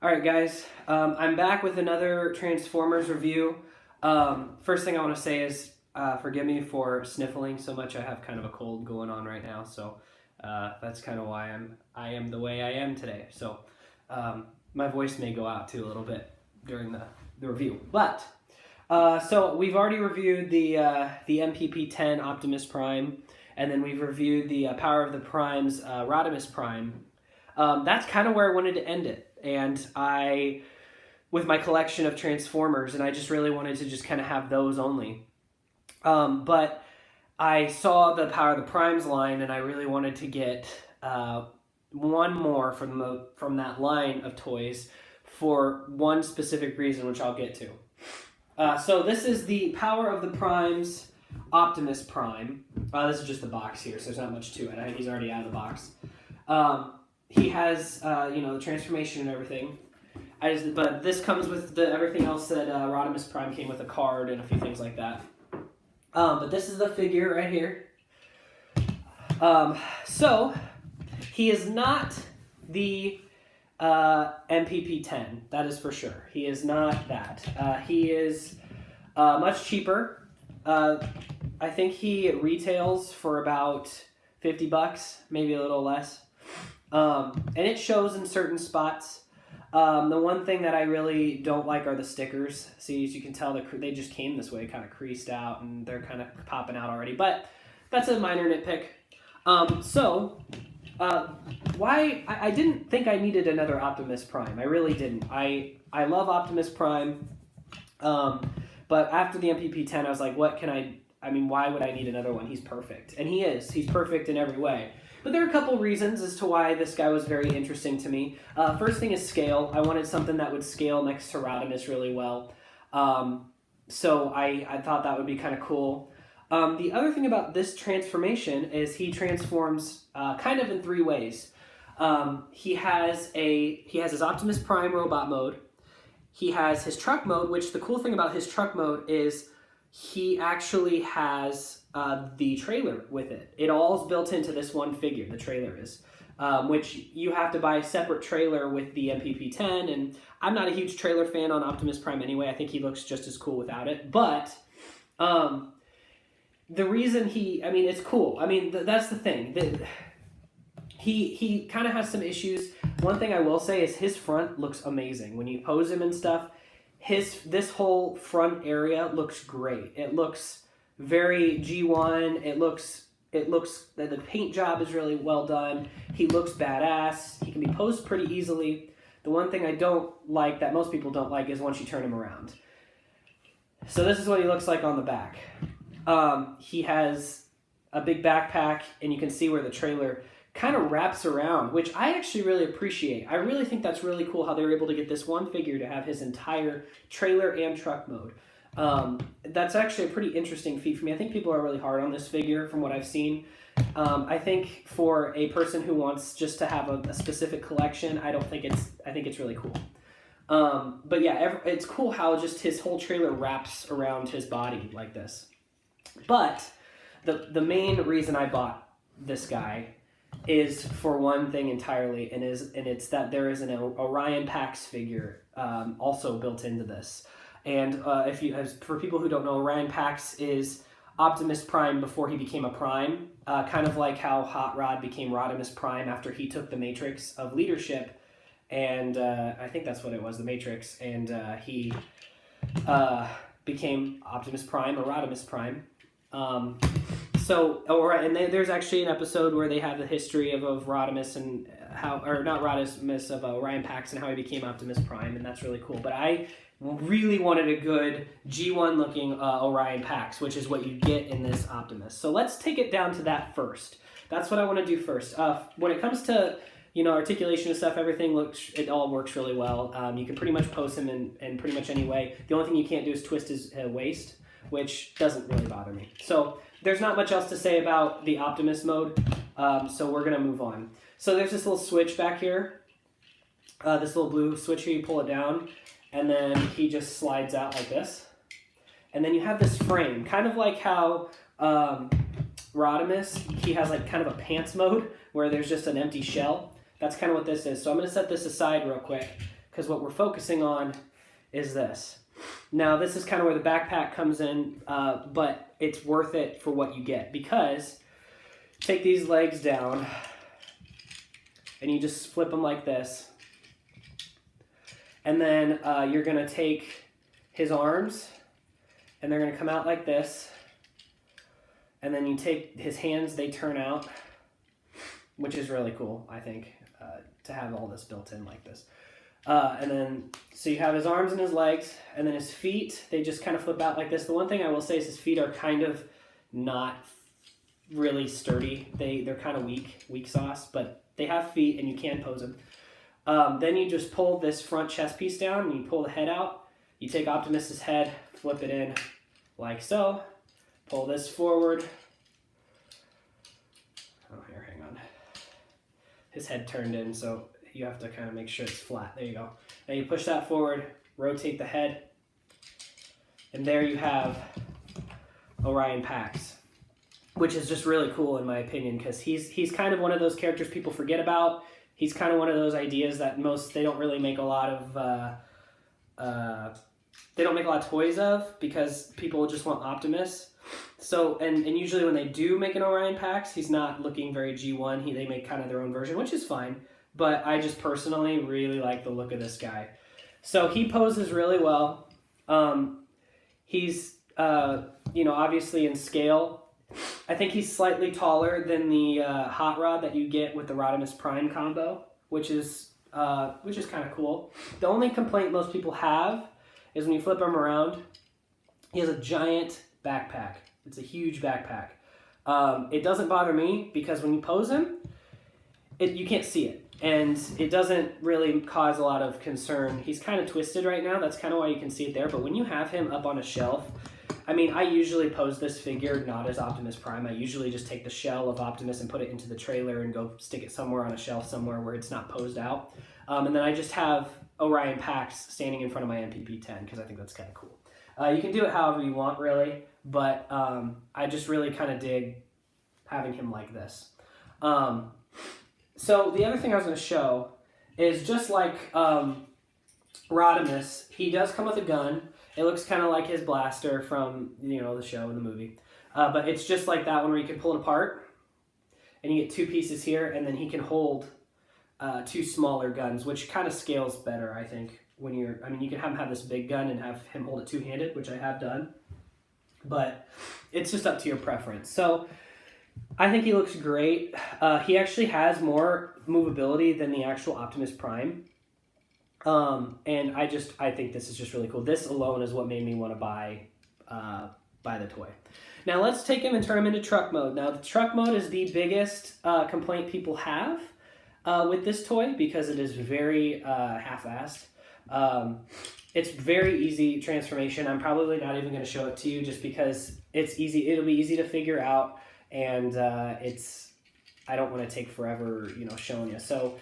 Alright guys, I'm back with another Transformers review. First thing I want to say is forgive me for sniffling so much. I have kind of a cold going on right now, so that's kind of why I am the way I am today. So my voice may go out too a little bit during the review. But so we've already reviewed the MPP-10 Optimus Prime, and then we've reviewed the Power of the Primes Rodimus Prime. That's kind of where I wanted to end it. And with my collection of Transformers, and I just really wanted to just kind of have those only. But I saw the Power of the Primes line, and I really wanted to get one more from that line of toys for one specific reason, which I'll get to. So this is the Power of the Primes Optimus Prime. This is just the box here, so there's not much to it. He's already out of the box. He has, the transformation and everything. But this comes with everything else that Rodimus Prime came with, a card and a few things like that. But this is the figure right here. So he is not the MPP-10, that is for sure. He is not that. He is much cheaper. I think he retails for about $50, maybe a little less. And it shows in certain spots. The one thing that I really don't like are the stickers. See, as you can tell, they just came this way, kind of creased out, and they're kind of popping out already. But that's a minor nitpick. Why I didn't think I needed another Optimus Prime. I really didn't. I love Optimus Prime. But after the MPP-10, I was like, why would I need another one? He's perfect. And he is. He's perfect in every way. But there are a couple reasons as to why this guy was very interesting to me. First thing is scale. I wanted something that would scale next to Rodimus really well. So I thought that would be kind of cool. The other thing about this transformation is he transforms kind of in three ways. He has his Optimus Prime robot mode. He has his truck mode, which the cool thing about his truck mode is he actually has the trailer with it. It all is built into this one figure, the trailer is, which you have to buy a separate trailer with the MPP-10, and I'm not a huge trailer fan on Optimus Prime anyway. I think he looks just as cool without it, but the reason it's cool. That's the thing. He kind of has some issues. One thing I will say is his front looks amazing. When you pose him and stuff, this whole front area looks great. It looks very G1. It looks that the paint job is really well done. He looks badass. He can be posed pretty easily. The one thing I don't like, that most people don't like, is once you turn him around. So this is what he looks like on the back. He has a big backpack, and you can see where the trailer kind of wraps around, which I actually really appreciate. I really think that's really cool how they were able to get this one figure to have his entire trailer and truck mode. That's actually a pretty interesting feat for me. I think people are really hard on this figure from what I've seen. I think for a person who wants just to have a specific collection, I think it's really cool. But yeah, it's cool how just his whole trailer wraps around his body like this. But the main reason I bought this guy is for one thing entirely, and it's that there is an Orion Pax figure also built into this. And for people who don't know, Orion Pax is Optimus Prime before he became a Prime, kind of like how Hot Rod became Rodimus Prime after he took the Matrix of Leadership, and I think that's what it was, the Matrix, and he became Optimus Prime or Rodimus Prime. There's actually an episode where they have the history of Rodimus and of Orion Pax and how he became Optimus Prime, and that's really cool. But I really wanted a good G1 looking Orion Pax, which is what you get in this Optimus. So let's take it down to that first. That's what I want to do first. When it comes to articulation and stuff, it all works really well. You can pretty much pose him in pretty much any way. The only thing you can't do is twist his waist, which doesn't really bother me. So there's not much else to say about the Optimus mode, so we're going to move on. So there's this little switch back here, this little blue switch here. You pull it down, and then he just slides out like this. And then you have this frame, kind of like how Rodimus, he has like kind of a pants mode, where there's just an empty shell. That's kind of what this is. So I'm going to set this aside real quick because what we're focusing on is this. Now, this is kind of where the backpack comes in, but it's worth it for what you get, because take these legs down and you just flip them like this. And then you're going to take his arms and they're going to come out like this. And then you take his hands, they turn out, which is really cool, I think, to have all this built in like this. And then, so you have his arms and his legs, and then his feet, they just kind of flip out like this. The one thing I will say is his feet are kind of not really sturdy. They're kind of weak sauce, but they have feet and you can pose them. Then you just pull this front chest piece down and you pull the head out. You take Optimus's head, flip it in like so. Pull this forward. Oh, here, hang on. His head turned in, so you have to kind of make sure it's flat. There you go. Now you push that forward, rotate the head, and there you have Orion Pax, which is just really cool in my opinion, because he's kind of one of those characters people forget about. He's kind of one of those ideas that they don't really make a lot of toys of, because people just want Optimus. So, and usually when they do make an Orion Pax, he's not looking very G1. They make kind of their own version, which is fine. But I just personally really like the look of this guy. So he poses really well. He's, obviously in scale. I think he's slightly taller than the Hot Rod that you get with the Rodimus Prime combo, which is kind of cool. The only complaint most people have is when you flip him around, he has a giant backpack. It's a huge backpack. It doesn't bother me because when you pose him, you can't see it. And it doesn't really cause a lot of concern. He's kind of twisted right now. That's kind of why you can see it there. But when you have him up on a shelf, I mean, I usually pose this figure not as Optimus Prime. I usually just take the shell of Optimus and put it into the trailer and go stick it somewhere on a shelf somewhere where it's not posed out. And then I just have Orion Pax standing in front of my MPP-10 because I think that's kind of cool. You can do it however you want, really, but I just really kind of dig having him like this. So the other thing I was going to show is just like Rodimus, he does come with a gun. It looks kind of like his blaster from, the show and the movie. But it's just like that one where you can pull it apart and you get two pieces here, and then he can hold two smaller guns, which kind of scales better, I think. You can have him have this big gun and have him hold it two-handed, which I have done. But it's just up to your preference. So I think he looks great. He actually has more movability than the actual Optimus Prime. And I think this is just really cool. This alone is what made me want to buy the toy. Now let's take him and turn him into truck mode. Now the truck mode is the biggest complaint people have with this toy because it is very half-assed. It's very easy transformation. I'm probably not even going to show it to you just because it's easy. It'll be easy to figure out, and I don't want to take forever, showing you. So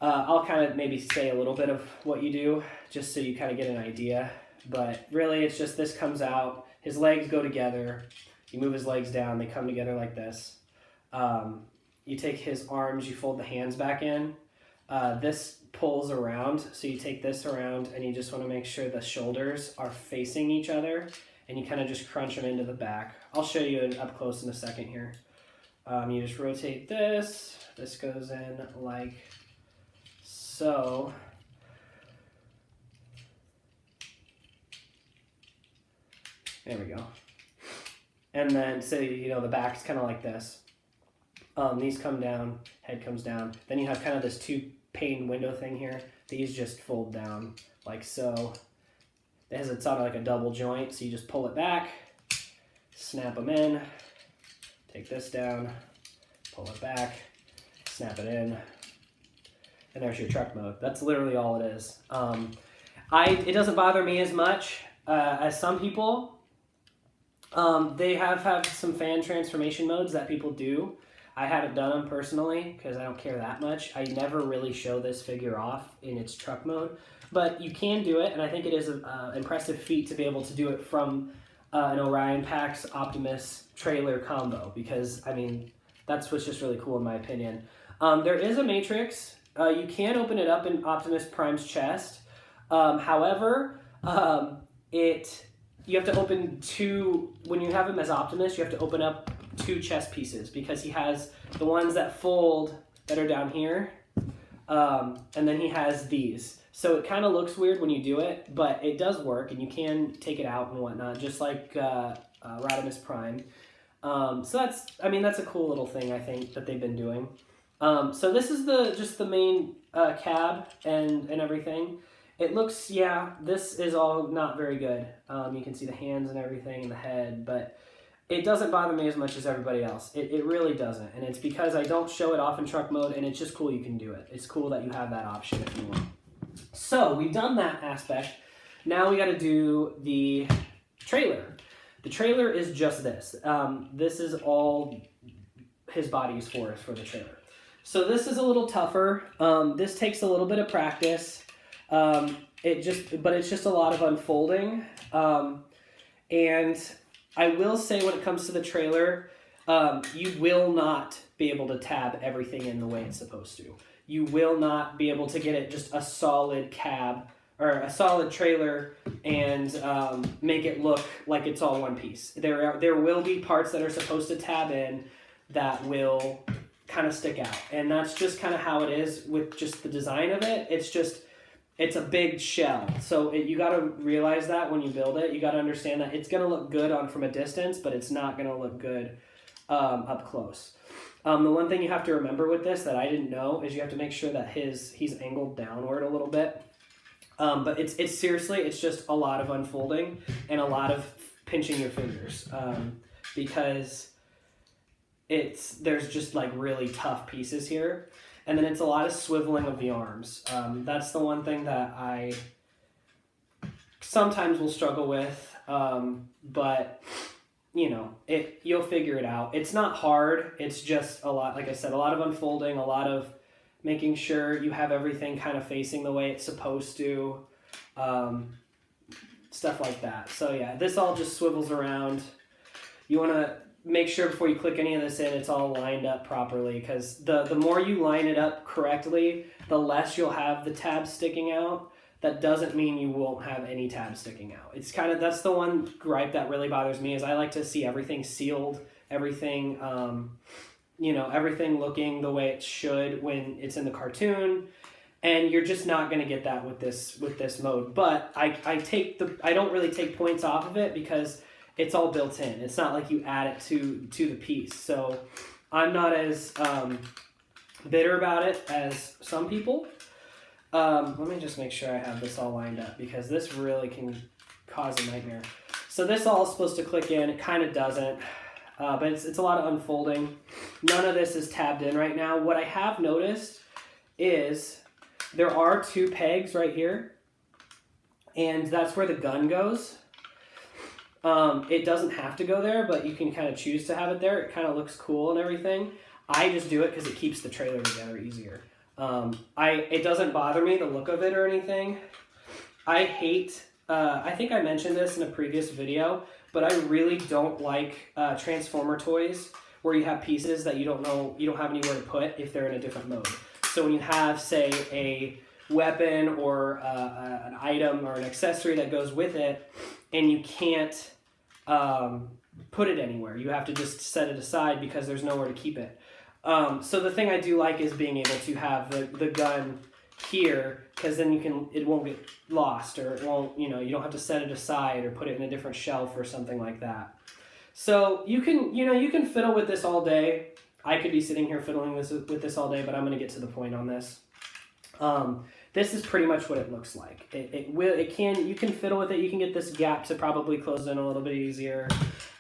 I'll kind of maybe say a little bit of what you do just so you kind of get an idea. But really, it's just this comes out. His legs go together. You move his legs down. They come together like this. You take his arms. You fold the hands back in. This pulls around, so you take this around and you just want to make sure the shoulders are facing each other, and you kind of just crunch them into the back. I'll show you up close in a second here. You just rotate this. This goes in like so. There we go. And then, so the back's kind of like this. These come down, head comes down. Then you have kind of this two-pane window thing here. These just fold down like so. It's on like a double joint, so you just pull it back, snap them in, take this down, pull it back, snap it in, and there's your truck mode. That's literally all it is. It doesn't bother me as much as some people. They have some fan transformation modes that people do. I haven't done them personally because I don't care that much. I never really show this figure off in its truck mode, but you can do it, and I think it is an impressive feat to be able to do it from an Orion Pax Optimus trailer combo, because, that's what's just really cool in my opinion. There is a matrix You can open it up in Optimus Prime's chest. However, you have to open two, when you have him as Optimus, you have to open up two chest pieces because he has the ones that fold that are down here, and then he has these. So it kind of looks weird when you do it, but it does work, and you can take it out and whatnot, just like Rodimus Prime. So that's a cool little thing, I think, that they've been doing. So this is just the main cab and everything. It looks, this is all not very good. You can see the hands and everything and the head, but it doesn't bother me as much as everybody else. It really doesn't, and it's because I don't show it off in truck mode, and it's just cool you can do it. It's cool that you have that option if you want. So we've done that aspect. Now we got to do the trailer. The trailer is just this. This is all his body is for the trailer. So this is a little tougher. This takes a little bit of practice. But it's just a lot of unfolding. And I will say when it comes to the trailer, you will not be able to tab everything in the way it's supposed to. You will not be able to get it just a solid cab or a solid trailer and make it look like it's all one piece. There will be parts that are supposed to tab in that will kind of stick out. And that's just kind of how it is with just the design of it. It's a big shell. So you got to realize that when you build it. You got to understand that it's going to look good from a distance, but it's not going to look good up close. The one thing you have to remember with this that I didn't know is you have to make sure that he's angled downward a little bit. But it's seriously, it's just a lot of unfolding and a lot of pinching your fingers because there's just like really tough pieces here. And then it's a lot of swiveling of the arms. That's the one thing that I sometimes will struggle with, but you'll figure it out. It's not hard. It's just a lot, like I said, a lot of unfolding, a lot of making sure you have everything kind of facing the way it's supposed to, stuff like that. So yeah, this all just swivels around. You want to make sure before you click any of this in, it's all lined up properly, because the more you line it up correctly, the less you'll have the tabs sticking out. That doesn't mean you won't have any tabs sticking out. That's the one gripe that really bothers me, is I like to see everything sealed, everything, everything looking the way it should when it's in the cartoon, and you're just not going to get that with this mode. But I don't really take points off of it because it's all built in. It's not like you add it to the piece. So I'm not as bitter about it as some people. Let me just make sure I have this all lined up, because this really can cause a nightmare. So this all is supposed to click in. It kind of doesn't, but it's a lot of unfolding. None of this is tabbed in right now. What I have noticed is there are two pegs right here, and that's where the gun goes. It doesn't have to go there, but you can kind of choose to have it there. It kind of looks cool and everything. I just do it because it keeps the trailer together easier. It doesn't bother me, the look of it or anything. I hate, I think I mentioned this in a previous video, but I really don't like Transformer toys where you have pieces that you don't have anywhere to put if they're in a different mode. So when you have, say, a weapon or an item or an accessory that goes with it, and you can't put it anywhere, you have to just set it aside because there's nowhere to keep it. So the thing I do like is being able to have the gun here, because then it won't get lost, or it won't, you don't have to set it aside or put it in a different shelf or something like that. So you can fiddle with this all day. I could be sitting here fiddling with this all day, but I'm going to get to the point on this. This is pretty much what it looks like. You can fiddle with it. You can get this gap to probably close in a little bit easier.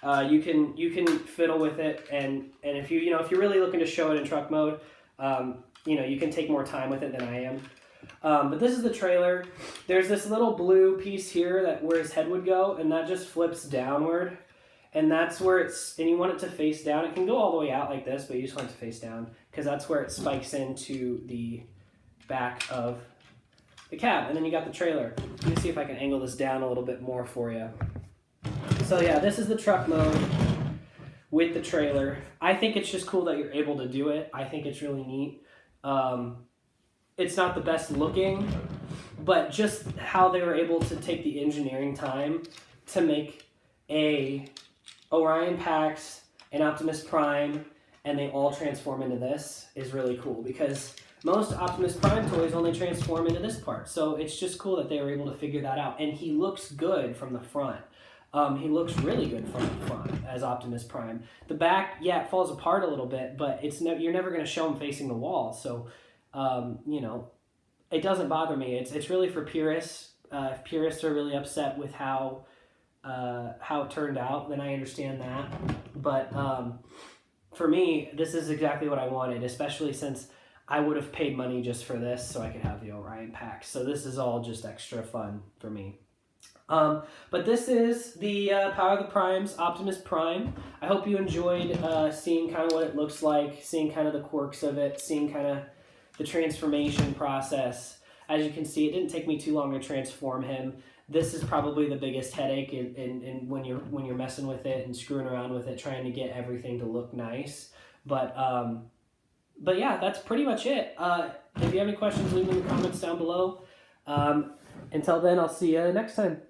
You can fiddle with it, and if you're really looking to show it in truck mode, you can take more time with it than I am. But this is the trailer. There's this little blue piece here where his head would go, and that just flips downward, and that's where and you want it to face down. It can go all the way out like this, but you just want it to face down because that's where it spikes into the back of the cab. And then you got the trailer. Let me see if I can angle this down a little bit more for you. So yeah, this is the truck mode with the trailer. I think it's just cool that you're able to do it. I think it's really neat. it's not the best looking, but just how they were able to take the engineering time to make a Orion Pax, an Optimus Prime, and they all transform into this is really cool, because most Optimus Prime toys only transform into this part. So it's just cool that they were able to figure that out. And he looks good from the front. He looks really good from the front as Optimus Prime. The back, yeah, it falls apart a little bit, but you're never going to show him facing the wall. So, you know, it doesn't bother me. It's really for purists. If purists are really upset with how it turned out, then I understand that. But for me, this is exactly what I wanted, especially since I would have paid money just for this so I could have the Orion pack. So this is all just extra fun for me. But this is the Power of the Primes, Optimus Prime. I hope you enjoyed seeing kind of what it looks like, seeing kind of the quirks of it, seeing kind of the transformation process. As you can see, it didn't take me too long to transform him. This is probably the biggest headache in when you're messing with it and screwing around with it, trying to get everything to look nice. But yeah, that's pretty much it. If you have any questions, leave them in the comments down below. Until then, I'll see you next time.